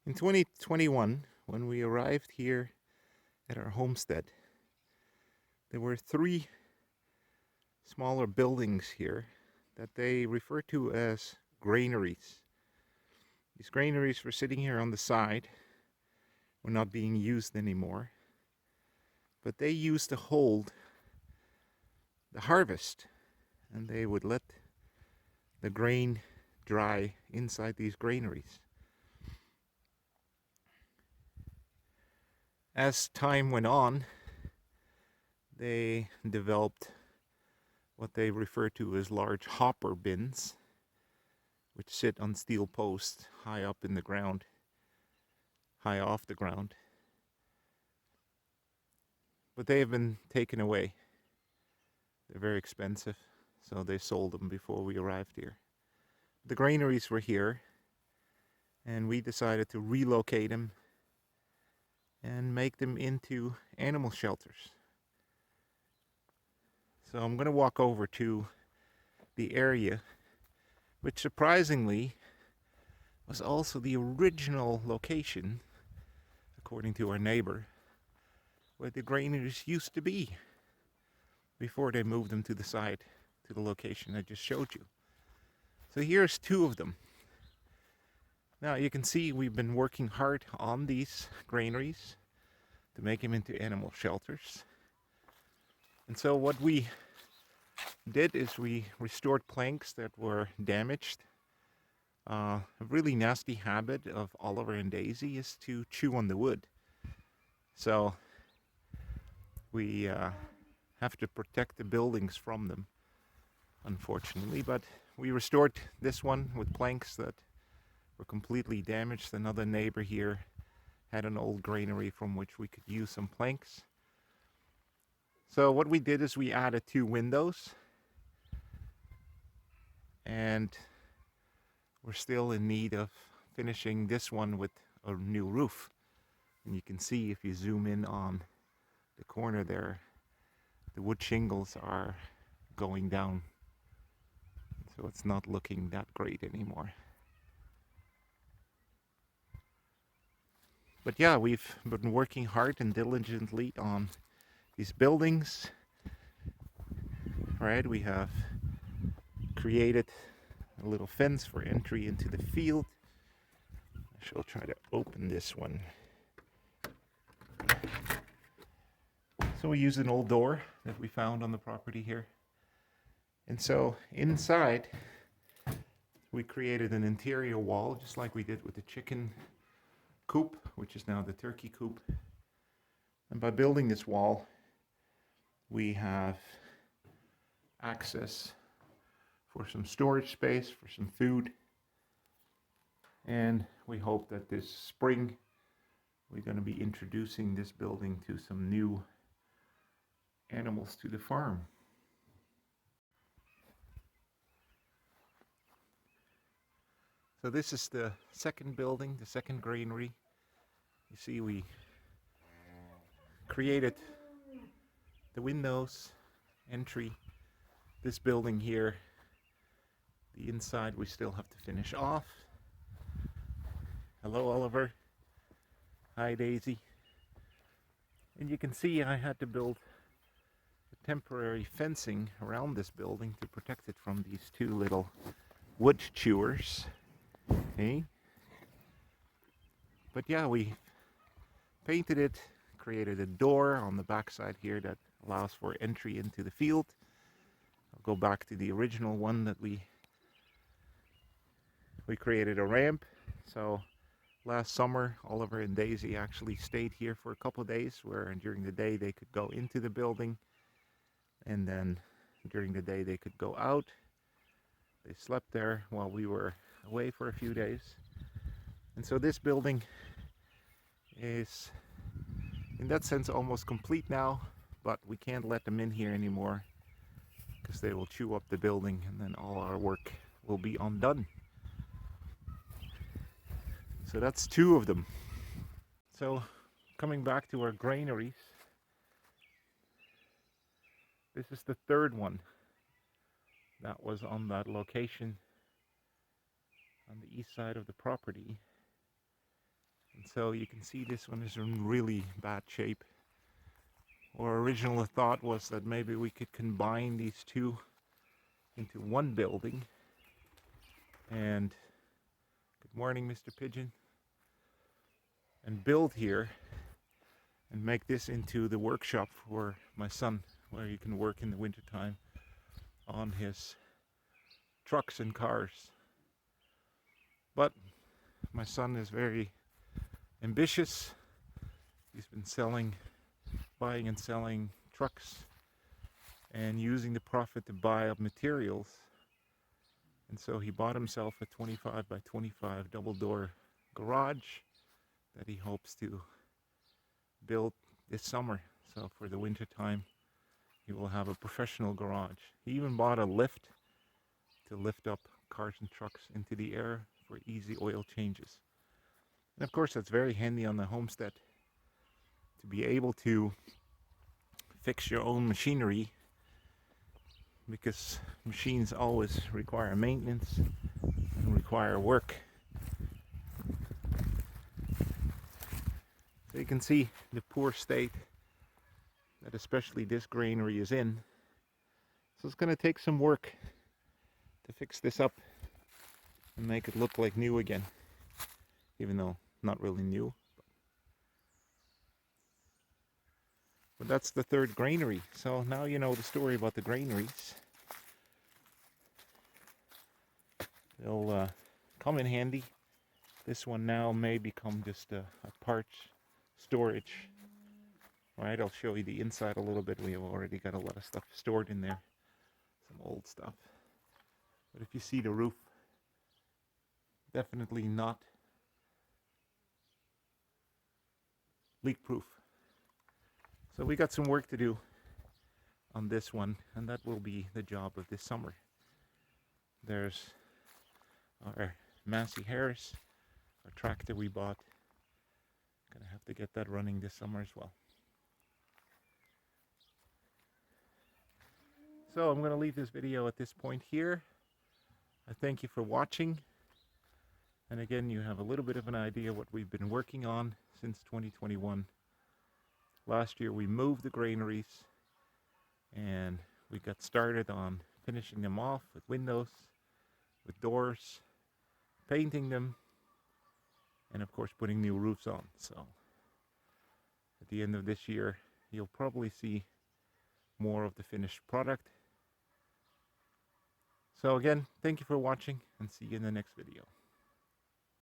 In 2021, when we arrived here at our homestead, there were three smaller buildings here that they refer to as granaries. These granaries were sitting here on the side, were not being used anymore, but they used to hold the harvest, and they would let the grain dry inside these granaries. As time went on, they developed what they refer to as large hopper bins, which sit on steel posts high up in the ground, high off the ground. But they have been taken away. They're very expensive, so they sold them before we arrived here. The granaries were here, and we decided to relocate them and make them into animal shelters. So I'm going to walk over to the area, which surprisingly was also the original location, according to our neighbor, where the granaries used to be before they moved them to the side, to the location I just showed you. So here's two of them. Now you can see we've been working hard on these granaries to make them into animal shelters. And so what we did is we restored planks that were damaged. A really nasty habit of Oliver and Daisy is to chew on the wood. So we have to protect the buildings from them, unfortunately. But we restored this one with planks that were completely damaged. Another neighbor here had an old granary from which we could use some planks. So what we did is we added two windows, and we're still in need of finishing this one with a new roof. And you can see if you zoom in on the corner there, the wood shingles are going down, so it's not looking that great anymore. But yeah, we've been working hard and diligently on these buildings. Right, we have created a little fence for entry into the field. I shall try to open this one. So we used an old door that we found on the property here. And so inside, we created an interior wall, just like we did with the chicken coop, which is now the turkey coop. And by building this wall, we have access for some storage space, for some food. And we hope that this spring, we're going to be introducing this building to some new animals to the farm. So this is the second building, the second granary. You see we created the windows, entry, this building here. The inside we still have to finish off. Hello, Oliver. Hi, Daisy. And you can see I had to build a temporary fencing around this building to protect it from these two little wood chewers. Okay? But yeah, we painted it, created a door on the backside here that allows for entry into the field. I'll go back to the original one that we created a ramp. So last summer, Oliver and Daisy actually stayed here for a couple of days, where during the day they could go into the building, and then during the day they could go out. They slept there while we were away for a few days. And so this building is, in that sense, almost complete now, but we can't let them in here anymore because they will chew up the building, and then all our work will be undone. So that's two of them. So coming back to our granaries, this is the third one that was on that location on the east side of the property. And so you can see this one is in really bad shape. Our original thought was that maybe we could combine these two into one building. And good morning, Mr. Pigeon. And build here and make this into the workshop for my son, where he can work in the wintertime on his trucks and cars. But my son is very ambitious. He's been buying and selling trucks and using the profit to buy up materials. And so he bought himself a 25 by 25 double door garage that he hopes to build this summer. So for the winter time, he will have a professional garage. He even bought a lift to lift up cars and trucks into the air for easy oil changes. And of course, that's very handy on the homestead to be able to fix your own machinery, because machines always require maintenance and require work. So you can see the poor state that especially this granary is in. So it's going to take some work to fix this up and make it look like new again, even though not really new. But that's the third granary. So now you know the story about the granaries. They'll come in handy. This one now may become just a parts storage. Alright, I'll show you the inside a little bit. We have already got a lot of stuff stored in there. Some old stuff. But if you see the roof, definitely not leak proof. So we got some work to do on this one, and that will be the job of this summer. There's our Massey Harris, our tractor we bought. Gonna have to get that running this summer as well. So I'm gonna leave this video at this point here. I thank you for watching. And again, you have a little bit of an idea what we've been working on since 2021. Last year we moved the granaries and we got started on finishing them off with windows, with doors, painting them, and of course putting new roofs on. So at the end of this year, you'll probably see more of the finished product. So again, thank you for watching and see you in the next video.